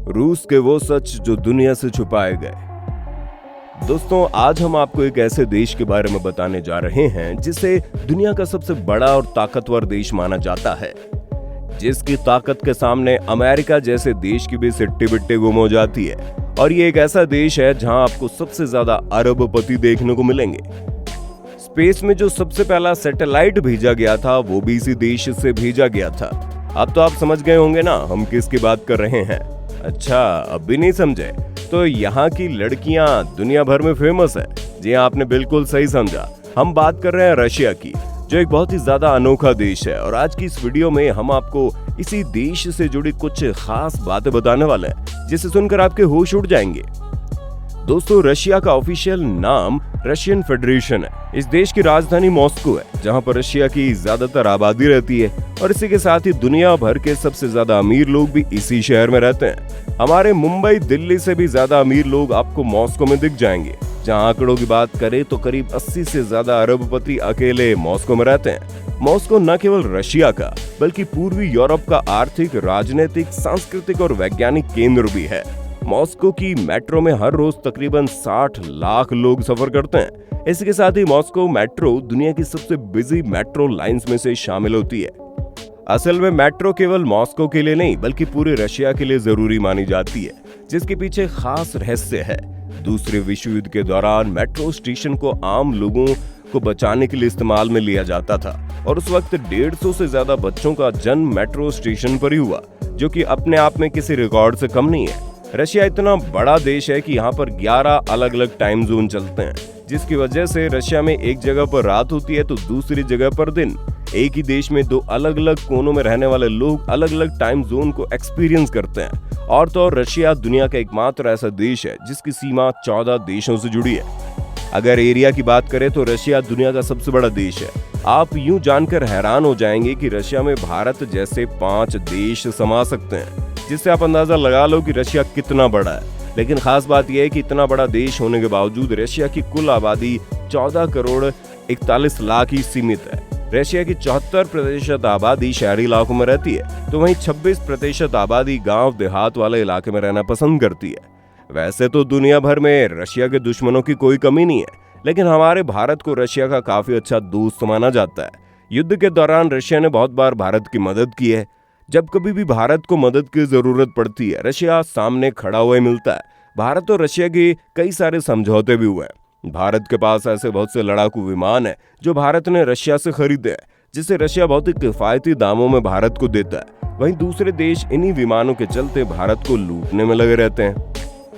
रूस के वो सच जो दुनिया से छुपाए गए। दोस्तों, आज हम आपको एक ऐसे देश के बारे में बताने जा रहे हैं जिसे दुनिया का सबसे बड़ा और ताकतवर देश माना जाता है, जिसकी ताकत के सामने अमेरिका जैसे देश की भी सिट्टी बिट्टी गुम हो जाती है। और ये एक ऐसा देश है जहां आपको सबसे ज्यादा अरबपति देखने को मिलेंगे। स्पेस में जो सबसे पहला सैटेलाइट भेजा गया था वो भी इसी देश से भेजा गया था। अब तो आप समझ गए होंगे ना हम किसकी बात कर रहे हैं। अच्छा, अब भी नहीं समझे? तो यहाँ की लड़कियां दुनिया भर में फेमस है। जी हाँ, आपने बिल्कुल सही समझा। हम बात कर रहे हैं रशिया की, जो एक बहुत ही ज्यादा अनोखा देश है। और आज की इस वीडियो में हम आपको इसी देश से जुड़ी कुछ खास बातें बताने वाले हैं, जिसे सुनकर आपके होश उड़ जाएंगे। दोस्तों, रशिया का ऑफिशियल नाम रशियन फेडरेशन है। इस देश की राजधानी मॉस्को है, जहां पर रशिया की ज्यादातर आबादी रहती है। और इसी के साथ ही दुनिया भर के सबसे ज्यादा अमीर लोग भी इसी शहर में रहते हैं। हमारे मुंबई, दिल्ली से भी ज्यादा अमीर लोग आपको मॉस्को में दिख जाएंगे। जहां आंकड़ों की बात करें तो करीब 80 से ज्यादा अरबपति अकेले मॉस्को में रहते हैं। मॉस्को न केवल रशिया का बल्कि पूर्वी यूरोप का आर्थिक, राजनीतिक, सांस्कृतिक और वैज्ञानिक केंद्र भी है। मॉस्को की मेट्रो में हर रोज तकरीबन 60 लाख लोग सफर करते हैं। इसके साथ ही मॉस्को मेट्रो दुनिया की सबसे बिजी मेट्रो लाइंस में से शामिल होती है। असल में मेट्रो केवल मॉस्को के लिए नहीं बल्कि पूरे रशिया के लिए जरूरी मानी जाती है, जिसके पीछे खास रहस्य है। दूसरे विश्व युद्ध के दौरान मेट्रो स्टेशन को आम लोगों को बचाने के लिए इस्तेमाल में लिया जाता था। और उस वक्त 150 से ज्यादा बच्चों का जन्म मेट्रो स्टेशन पर ही हुआ, जो कि अपने आप में किसी रिकॉर्ड से कम नहीं है। रशिया इतना बड़ा देश है कि यहाँ पर 11 अलग अलग टाइम जोन चलते हैं, जिसकी वजह से रशिया में एक जगह पर रात होती है तो दूसरी जगह पर दिन। एक ही देश में दो अलग अलग कोनों में रहने वाले लोग अलग अलग टाइम जोन को एक्सपीरियंस करते हैं। और तो और रशिया दुनिया का एकमात्र ऐसा देश है जिसकी सीमा 14 देशों से जुड़ी है। अगर एरिया की बात करें तो रशिया दुनिया का सबसे बड़ा देश है। आप यूं जानकर हैरान हो जाएंगे कि रशिया में भारत जैसे 5 देश समा सकते हैं, जिससे आप अंदाजा लगा लो कि रशिया कितना बड़ा है। लेकिन खास बात यह है कि इतना बड़ा देश होने के बावजूद रशिया की कुल आबादी 14 करोड़ 41 लाख ही सीमित है। रशिया की 74% आबादी शहरी इलाकों में रहती है, तो वहीं 26% आबादी गांव देहात वाले इलाके में रहना पसंद करती है। वैसे तो दुनिया भर में रशिया के दुश्मनों की कोई कमी नहीं है, लेकिन हमारे भारत को रशिया का काफी अच्छा दोस्त माना जाता है। युद्ध के दौरान रशिया ने बहुत बार भारत की मदद की है। जब कभी भी भारत को मदद की जरूरत पड़ती है, रशिया सामने खड़ा हुआ मिलता है। भारत और रशिया के कई सारे समझौते भी हुए हैं। भारत के पास ऐसे बहुत से लड़ाकू विमान हैं जो भारत ने रशिया से खरीदे हैं, जिसे रशिया बहुत ही किफायती दामों में भारत को देता है। वहीं दूसरे देश इन्हीं विमानों के चलते भारत को लूटने में लगे रहते हैं।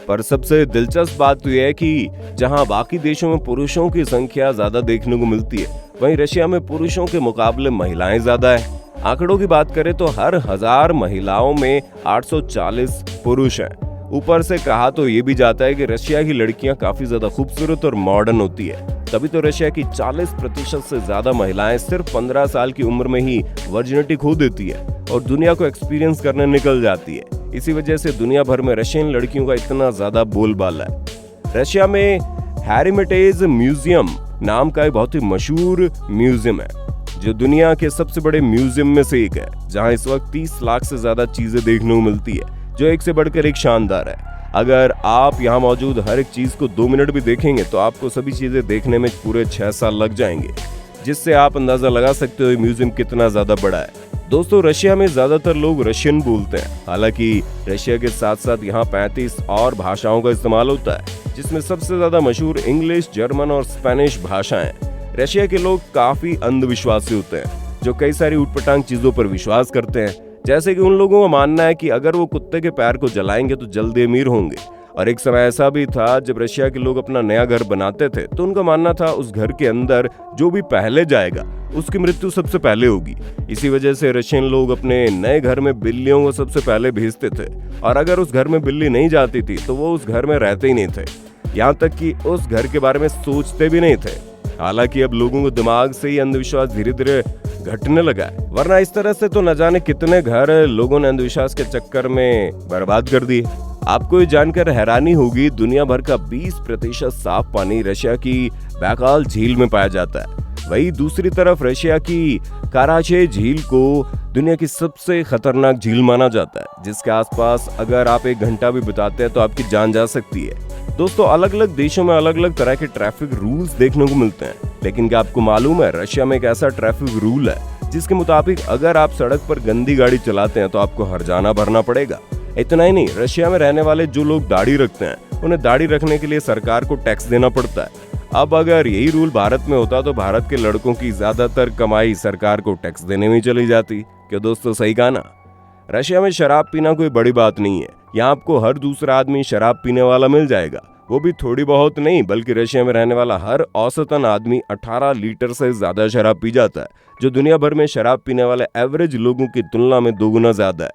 पर सबसे दिलचस्प बात तो यह है कि जहां बाकी देशों में पुरुषों की संख्या ज्यादा देखने को मिलती है, वहीं रशिया में पुरुषों के मुकाबले महिलाएं ज्यादा है। आंकड़ों की बात करें तो हर 1000 महिलाओं में 840 पुरुष हैं। ऊपर से कहा तो ये भी जाता है कि रशिया की लड़कियां काफी ज्यादा खूबसूरत और मॉडर्न होती है। तभी तो रशिया की 40% से ज्यादा महिलाएं सिर्फ 15 साल की उम्र में ही वर्जिनिटी खो देती है और दुनिया को एक्सपीरियंस करने निकल जाती है। इसी वजह से दुनिया भर में रशियन लड़कियों का इतना ज्यादा बोलबाला है। रशिया में हेरिमिटेज म्यूजियम नाम का एक बहुत ही मशहूर म्यूजियम है, जो दुनिया के सबसे बड़े म्यूजियम में से एक है, जहां इस वक्त 30 लाख से ज्यादा चीजें देखने को मिलती है, जो एक से बढ़कर एक शानदार है। अगर आप यहाँ मौजूद हर एक चीज को 2 मिनट भी देखेंगे तो आपको सभी चीजें देखने में पूरे 6 साल लग जाएंगे, जिससे आप अंदाजा लगा सकते हो म्यूजियम कितना ज्यादा बड़ा है। दोस्तों, रशिया में ज्यादातर लोग रशियन बोलते हैं। हालांकि रशिया के साथ साथ यहाँ 35 और भाषाओं का इस्तेमाल होता है, जिसमें सबसे ज्यादा मशहूर इंग्लिश, जर्मन और स्पेनिश भाषाएं। रशिया के लोग काफी अंधविश्वासी होते हैं, जो कई सारी उटपटांग चीजों पर विश्वास करते हैं। जैसे कि उन लोगों का मानना है कि अगर वो कुत्ते के पैर को जलाएंगे तो जल्दी अमीर होंगे। और एक समय ऐसा भी था जब रशिया के लोग अपना नया घर बनाते थे, तो उनका मानना था उस घर के अंदर जो भी पहले जाएगा उसकी मृत्यु सबसे पहले होगी। इसी वजह से रशियन लोग अपने नए घर में बिल्लियों को सबसे पहले भेजते थे, और अगर उस घर में बिल्ली नहीं जाती थी तो वो उस घर में रहते ही नहीं थे, यहाँ तक कि उस घर के बारे में सोचते भी नहीं थे। हालांकि अब लोगों को दिमाग से ही अंधविश्वास धीरे धीरे घटने लगा है, वरना इस तरह से तो न जाने कितने घर लोगों ने अंधविश्वास के चक्कर में बर्बाद कर दिए। आपको ये जानकर हैरानी होगी, दुनिया भर का 20% साफ पानी रशिया की बैकाल झील में पाया जाता है। वहीं दूसरी तरफ रशिया की कराचे झील को दुनिया की सबसे खतरनाक झील माना जाता है, जिसके आसपास अगर आप 1 घंटा भी बिताते हैं तो आपकी जान जा सकती है। दोस्तों, अलग अलग देशों में अलग अलग तरह के ट्रैफिक रूल्स देखने को मिलते हैं, लेकिन क्या आपको मालूम है रशिया में एक ऐसा ट्रैफिक रूल है जिसके मुताबिक अगर आप सड़क पर गंदी गाड़ी चलाते हैं तो आपको हर्जाना भरना पड़ेगा। इतना ही नहीं, रशिया में रहने वाले जो लोग दाढ़ी रखते हैं उन्हें दाढ़ी रखने के लिए सरकार को टैक्स देना पड़ता है। अब अगर यही रूल भारत में होता तो भारत के लड़कों की ज्यादातर कमाई सरकार को टैक्स देने में चली जाती। क्या दोस्तों, सही कहा ना? रशिया में शराब पीना कोई बड़ी बात नहीं है। यहाँ आपको हर दूसरा आदमी शराब पीने वाला मिल जाएगा, वो भी थोड़ी बहुत नहीं, बल्कि रशिया में रहने वाला हर औसतन आदमी 18 लीटर से ज्यादा शराब पी जाता है, जो दुनिया भर में शराब पीने वाले एवरेज लोगों की तुलना में 2 गुना ज्यादा है।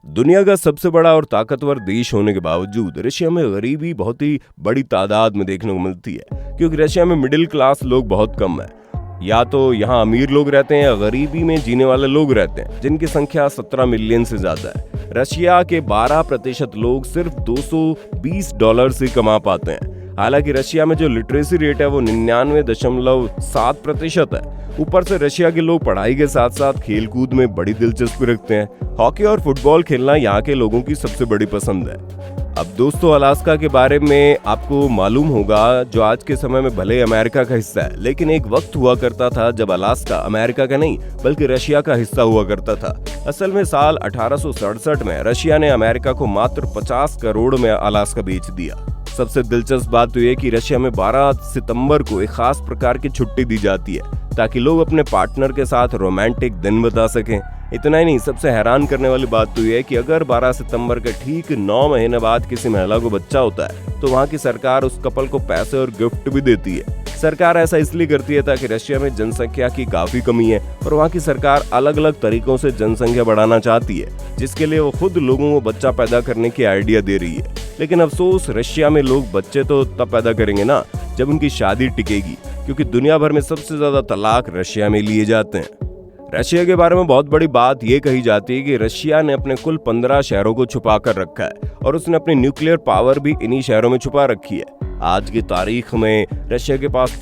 दुनिया का सबसे बड़ा और ताकतवर देश होने के बावजूद रशिया में गरीबी बहुत ही बड़ी तादाद में देखने को मिलती है, क्योंकि रशिया में मिडिल क्लास लोग बहुत कम है। या तो यहाँ अमीर लोग रहते हैं या गरीबी में जीने वाले लोग रहते हैं, जिनकी संख्या 17 मिलियन से ज्यादा है। रशिया के 12% लोग सिर्फ $220 से कमा पाते हैं। हालांकि रशिया में जो लिटरेसी रेट है वो 99.7% है। ऊपर से रशिया के लोग पढ़ाई के साथ साथ खेलकूद में बड़ी दिलचस्पी रखते हैं। हॉकी और फुटबॉल खेलना यहाँ के लोगों की सबसे बड़ी पसंद है। अब दोस्तों, अलास्का के बारे में आपको मालूम होगा, जो आज के समय में भले अमेरिका का हिस्सा है, लेकिन एक वक्त हुआ करता था जब अलास्का अमेरिका का नहीं बल्कि रशिया का हिस्सा हुआ करता था। असल में साल 1867 में रशिया ने अमेरिका को मात्र 50 करोड़ में अलास्का बेच दिया। सबसे दिलचस्प बात तो ये कि रशिया में 12 सितंबर को एक खास प्रकार की छुट्टी दी जाती है ताकि लोग अपने पार्टनर के साथ रोमांटिक दिन बिता सकें। इतना ही नहीं, सबसे हैरान करने वाली बात तो ये है कि अगर 12 सितंबर के ठीक 9 महीने बाद किसी महिला को बच्चा होता है तो वहाँ की सरकार उस कपल को पैसे और गिफ्ट भी देती है। सरकार ऐसा इसलिए करती है ताकि रशिया में जनसंख्या की काफी कमी है और वहाँ की सरकार अलग अलग तरीकों से जनसंख्या बढ़ाना चाहती है, जिसके लिए वो खुद लोगों को बच्चा पैदा करने की आइडिया दे रही है। लेकिन अफसोस, रशिया में लोग बच्चे तो तब पैदा करेंगे ना जब उनकी शादी टिकेगी, क्योंकि दुनिया भर में सबसे ज्यादा तलाक रशिया में लिए जाते हैं। रशिया के बारे में बहुत बड़ी बात यह कही जाती है कि रशिया ने अपने कुल 15 शहरों को छुपा कर रखा है और उसने अपनी न्यूक्लियर पावर भी इन्हीं शहरों में छुपा रखी है। आज की तारीख में रशिया के पास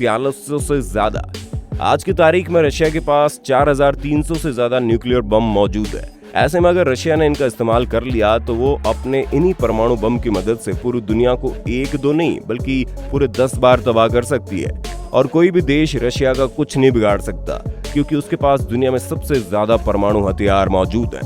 4,300 से ज्यादा न्यूक्लियर बम मौजूद है। ऐसे में अगर रशिया ने इनका इस्तेमाल कर लिया तो वो अपने इन्हीं परमाणु बम की मदद से पूरी दुनिया को 1-2 नहीं बल्कि पूरे 10 बार तबाह कर सकती है और कोई भी देश रशिया का कुछ नहीं बिगाड़ सकता, क्योंकि उसके पास दुनिया में सबसे ज्यादा परमाणु हथियार मौजूद हैं।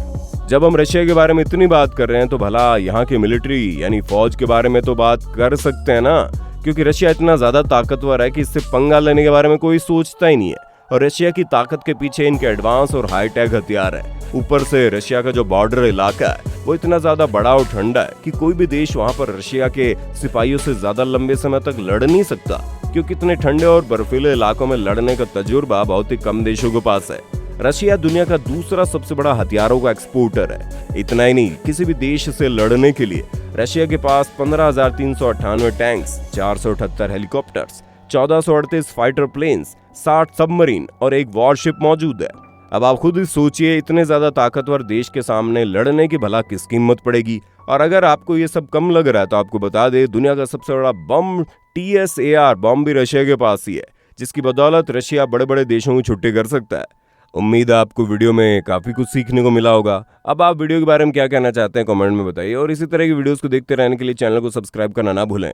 जब हम रशिया के बारे में इतनी बात कर रहे हैं तो भला यहाँ के मिलिट्री यानी फौज के बारे में तो बात कर सकते हैं ना, क्योंकि रशिया इतना ज्यादा ताकतवर है कि इससे पंगा लेने के बारे में कोई सोचता ही नहीं है और रशिया की ताकत के पीछे इनके एडवांस और हाईटेक हथियार है। ऊपर से रशिया का जो बॉर्डर इलाका है वो इतना ज्यादा बड़ा और ठंडा है कि कोई भी देश वहाँ पर रशिया के सिपाहियों से ज्यादा लंबे समय तक लड़ नहीं सकता, क्योंकि इतने ठंडे और बर्फीले इलाकों में लड़ने का तजुर्बा बहुत ही कम देशों के पास है। रशिया दुनिया का दूसरा सबसे बड़ा हथियारों का एक्सपोर्टर है। इतना ही नहीं, किसी भी देश से लड़ने के लिए रशिया के पास 15,398 tanks, 478 helicopters, 1438 fighter planes, 60 submarine और एक वॉरशिप मौजूद है। अब आप खुद ही सोचिए, इतने ज्यादा ताकतवर देश के सामने लड़ने की भला किसकी हिम्मत पड़ेगी। और अगर आपको ये सब कम लग रहा है तो आपको बता दे, दुनिया का सबसे बड़ा बम TSAR बम भी रशिया के पास ही है, जिसकी बदौलत रशिया बड़े बड़े देशों की छुट्टी कर सकता है। उम्मीद है आपको वीडियो में काफी कुछ सीखने को मिला होगा। अब आप वीडियो के बारे में क्या कहना चाहते हैं कमेंट में बताइए, और इसी तरह की वीडियोस को देखते रहने के लिए चैनल को सब्सक्राइब करना ना भूलें।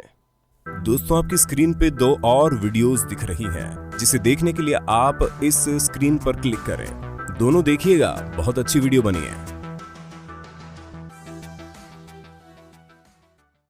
दोस्तों, आपकी स्क्रीन पे 2 और वीडियोस दिख रही हैं, जिसे देखने के लिए आप इस स्क्रीन पर क्लिक करें। दोनों देखिएगा, बहुत अच्छी वीडियो बनी है।